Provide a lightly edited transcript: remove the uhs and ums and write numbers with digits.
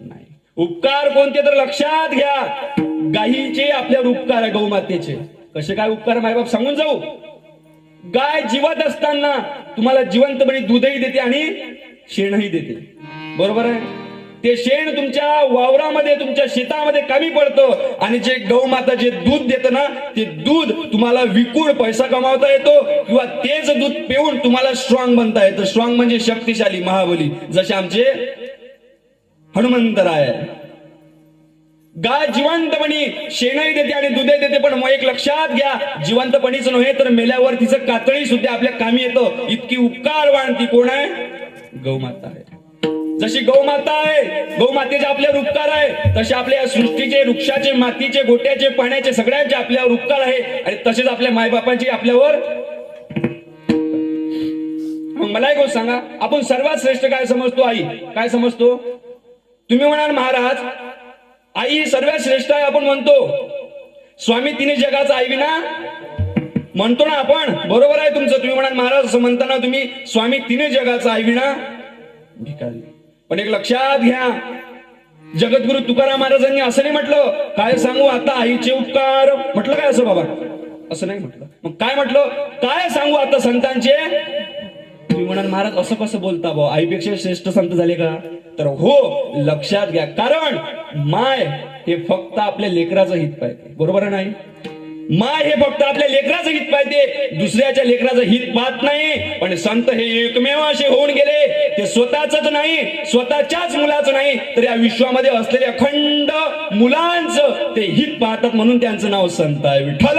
नाही. उपकार कोणते तर लक्षात घ्या. गायीचे आपल्यावर उपकार आहे, गौमातेचे. कसे काय उपकार मायबाप सांगून जाऊ. गाय जिवंत असताना तुम्हाला जिवंतपणे दूधही देते आणि शेणही देते, बरोबर आहे. ते शेण तुमच्या वावरामध्ये तुमच्या शेतामध्ये कमी पडतं आणि जे गौमाता जे दूध देतं ना, ते दूध तुम्हाला विकून पैसा कमावता येतो किंवा तेच दूध पिऊन तुम्हाला स्ट्रॉंग बनता येतं. स्ट्रॉंग म्हणजे शक्तिशाली, महाबली, जसे आमचे हनुमंतराय. गाय जिवंतपणी शेणही देते आणि दूधही देते, पण मग एक लक्षात घ्या, जिवंतपणीच नव्हे तर मेल्यावर तिचं कातळी सुद्धा आपल्या कामी येतं. इतकी उपकारवान ती कोण आहे? गौमाता आहे. जशी गौमाता आहे, गौमातेचे आपल्यावर उपकार आहे, तसे आपल्या सृष्टीचे, वृक्षाचे, मातीचे, गोट्याचे, पाण्याचे, सगळ्यांचे आपल्यावर उपकार आहे. आणि तसेच आपल्या मायबापांचे आपल्यावर. मग मला एक गोष्ट सांगा, आपण सर्वात श्रेष्ठ काय समजतो? आई. काय समजतो? तुम्ही म्हणाल महाराज आई सर्वात श्रेष्ठ आहे आपण म्हणतो. स्वामी तिने जगाचा आई विना म्हणतो ना आपण, बरोबर आहे तुमचं. तुम्ही म्हणाल महाराज असं म्हणताना तुम्ही स्वामी तिने जगाचा आई विना भिकारी. पण एक लक्षात घ्या, जगद्गुरु तुकाराम महाराजांनी असं नाही म्हटलं काय सांगू आता आईचे उपकार. म्हटलं काय असं बाबा? असं नाही म्हटलं. मग काय म्हटलं? काय सांगू आता संतांचे. तुम्ही म्हणाल महाराज असं कसं बोलता भाऊ, आईपेक्षा श्रेष्ठ संत झाले का? तर हो, लक्षात घ्या, कारण माय हे फक्त आपल्या लेकराचं हित पाहते, बरोबर आहे नाही? माय हे फक्त आपल्या लेकराचं हित पाहते, दुसऱ्याच्या लेकराचं हित पाहत नाही. पण संत हे एकमेव असे होऊन गेले, ते स्वतःच नाही, स्वतःच्याच मुलाचं नाही, तर या विश्वामध्ये असलेले अखंड मुलांचं ते हित पाहतात, म्हणून त्यांचं नाव संत आहे. विठ्ठल.